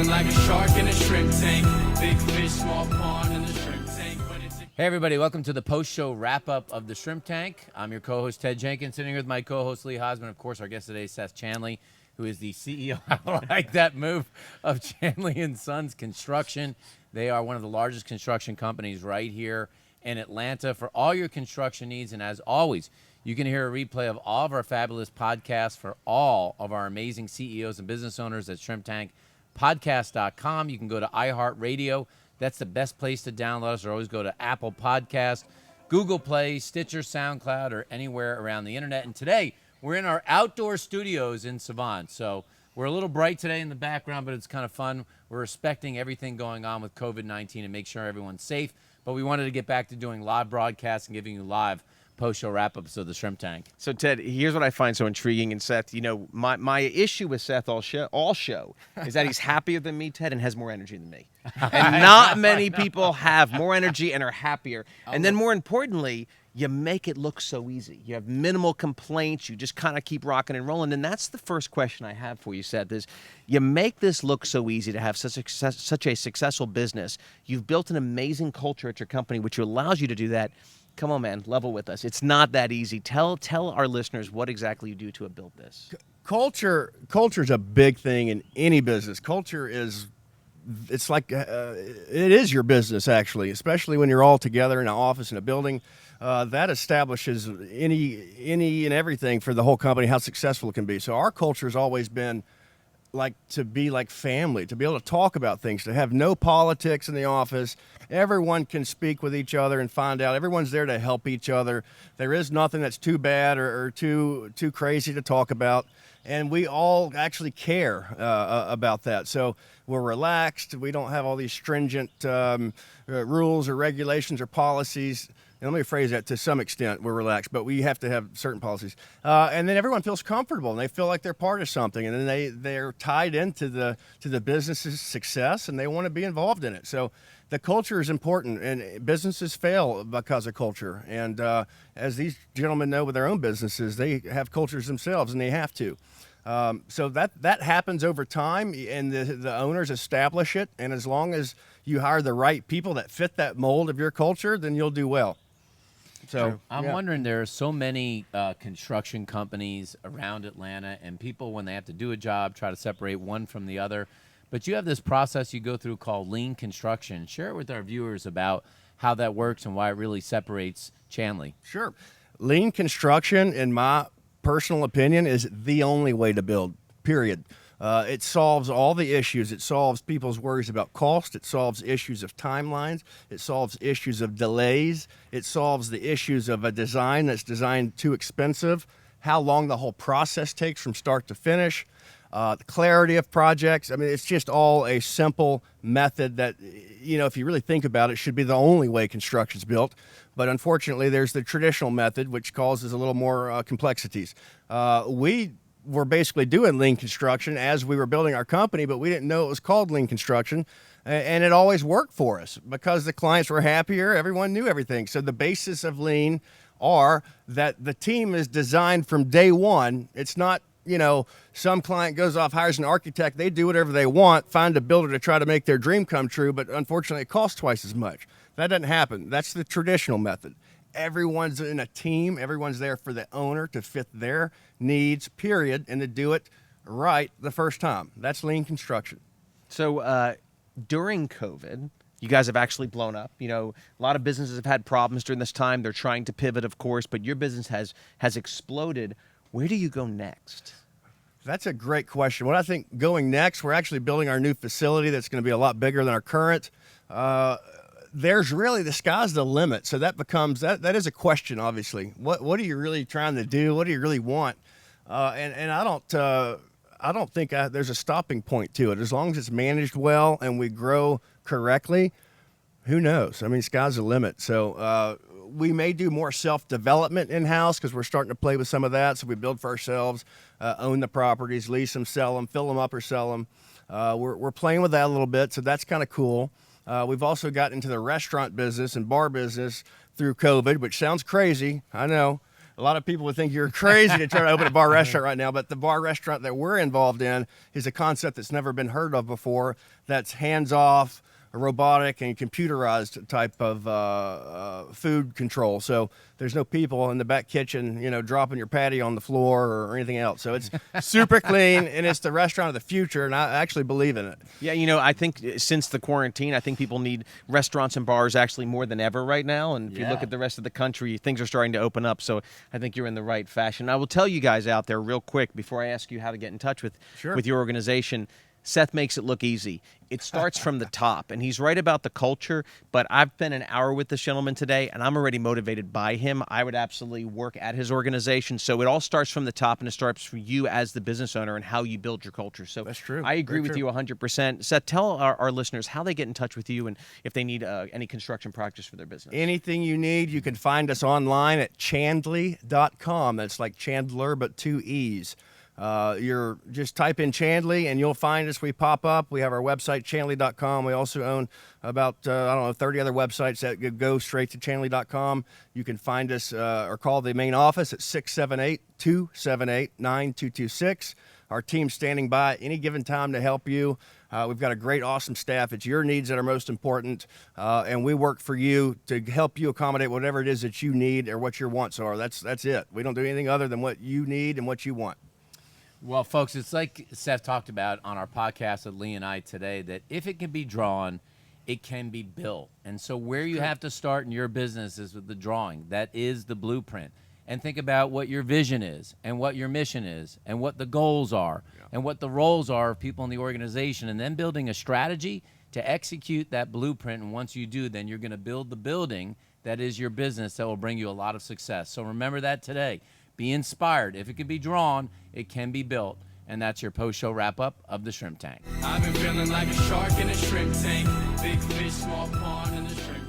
feeling like a shark in a shrimp tank. Big fish, small pond in the shrimp tank. Hey everybody, welcome to the post-show wrap-up of the Shrimp Tank. I'm your co-host Ted Jenkins, sitting here with my co-host Lee Hosman. Of course, our guest today is Seth Chandlee, who is the CEO, I like that move, of Chandlee & Sons Construction. They are one of the largest construction companies right here in Atlanta for all your construction needs. And as always, you can hear a replay of all of our fabulous podcasts for all of our amazing CEOs and business owners at shrimptankpodcast.com. You can go to iHeartRadio. That's the best place to download us, or always go to Apple Podcast, Google Play, Stitcher, SoundCloud, or anywhere around the internet. And today, we're in our outdoor studios in Savant. So we're a little bright today in the background, but it's kind of fun. We're respecting everything going on with COVID-19 and make sure everyone's safe. But we wanted to get back to doing live broadcasts and giving you live post-show wrap-ups of the Shrimp Tank. So, Ted, here's what I find so intriguing. And, Seth, you know, my issue with Seth all show is that he's happier than me, Ted, and has more energy than me. And not many people have more energy and are happier. And then, more importantly, you make it look so easy. You have minimal complaints. You just kind of keep rocking and rolling. And that's the first question I have for you, Seth, is you make this look so easy to have such a successful business. You've built an amazing culture at your company, which allows you to do that. Come on, man, level with us. It's not that easy. Tell our listeners what exactly you do to have built this. Culture is a big thing in any business. Culture is, it's like, it is your business, actually, especially when you're all together in an office, in a building. That establishes any and everything for the whole company, how successful it can be. So our culture has always been like to be like family, to be able to talk about things, to have no politics in the office. Everyone can speak with each other and find out. Everyone's there to help each other. There is nothing that's too bad or too crazy to talk about. And we all actually care about that. So we're relaxed. We don't have all these stringent rules or regulations or policies. And let me phrase that, to some extent, we're relaxed, but we have to have certain policies. And then everyone feels comfortable, and they feel like they're part of something, and then they're tied into the business's success, and they want to be involved in it. So the culture is important, and businesses fail because of culture. And as these gentlemen know with their own businesses, they have cultures themselves, and they have to. So that happens over time, and the owners establish it. And as long as you hire the right people that fit that mold of your culture, then you'll do well. So I'm wondering, there are so many construction companies around Atlanta, and people, when they have to do a job, try to separate one from the other. But you have this process you go through called lean construction. Share it with our viewers about how that works and why it really separates Chandlee. Sure. Lean construction, in my personal opinion, is the only way to build, period. It solves all the issues. It solves people's worries about cost. It solves issues of timelines. It solves issues of delays. It solves the issues of a design that's designed too expensive, how long the whole process takes from start to finish, the clarity of projects. I mean, it's just all a simple method that, you know, if you really think about it, should be the only way construction's built. But unfortunately, there's the traditional method, which causes a little more complexities. We're basically doing lean construction as we were building our company, but we didn't know it was called lean construction. And it always worked for us because the clients were happier. Everyone knew everything. So the basis of lean are that the team is designed from day one. It's not, you know, some client goes off, hires an architect. They do whatever they want, find a builder to try to make their dream come true. But unfortunately, it costs twice as much. That doesn't happen. That's the traditional method. Everyone's in a team. Everyone's there for the owner to fit their needs, period, and to do it right the first time. That's lean construction. So during COVID, you guys have actually blown up. You know, a lot of businesses have had problems during this time. They're trying to pivot, of course, but your business has exploded. Where do you go next? That's a great question. What I think going next, we're actually building our new facility that's going to be a lot bigger than our current. There's really, the sky's the limit. So that becomes, that is a question, obviously. What are you really trying to do? What do you really want? And I don't think there's a stopping point to it. As long as it's managed well and we grow correctly, who knows? I mean, sky's the limit. So we may do more self-development in-house because we're starting to play with some of that. So we build for ourselves, own the properties, lease them, sell them, fill them up or sell them. We're playing with that a little bit, so that's kind of cool. We've also got into the restaurant business and bar business through COVID, which sounds crazy, I know. A lot of people would think you're crazy to try to open a bar restaurant right now, but the bar restaurant that we're involved in is a concept that's never been heard of before. That's hands-off, robotic, and computerized type of food control. So there's no people in the back kitchen, dropping your patty on the floor or anything else. So it's super clean, and it's the restaurant of the future, and I actually believe in it. Yeah, I think since the quarantine, I think people need restaurants and bars actually more than ever right now. And if you look at the rest of the country, things are starting to open up. So I think you're in the right fashion. I will tell you guys out there real quick before I ask you how to get in touch with your organization. Seth makes it look easy. It starts from the top, and he's right about the culture, but I've spent an hour with this gentleman today, and I'm already motivated by him. I would absolutely work at his organization. So it all starts from the top, and it starts for you as the business owner and how you build your culture. So that's true. I agree with you 100%. Seth, tell our listeners how they get in touch with you and if they need any construction practice for their business. Anything you need, you can find us online at chandlee.com. That's like Chandler, but 2 E's. You're just type in Chandlee and you'll find us. We pop up. We have our website, chandlee.com. We also own about, 30 other websites that go straight to chandlee.com. You can find us or call the main office at 678-278-9226. Our team's standing by at any given time to help you. We've got a great, awesome staff. It's your needs that are most important, and we work for you to help you accommodate whatever it is that you need or what your wants are. That's it. We don't do anything other than what you need and what you want. Well, folks, it's like Seth talked about on our podcast with Lee and I today, that if it can be drawn, it can be built. And so where you have to start in your business is with the drawing. That is the blueprint. And think about what your vision is and what your mission is and what the goals are and what the roles are of people in the organization, and then building a strategy to execute that blueprint. And once you do, then you're going to build the building that is your business that will bring you a lot of success. So remember that today. Be inspired. If it can be drawn, it can be built. And that's your post-show wrap-up of the Shrimp Tank. I've been feeling like a shark in a shrimp tank. Big fish, small pond in the shrimp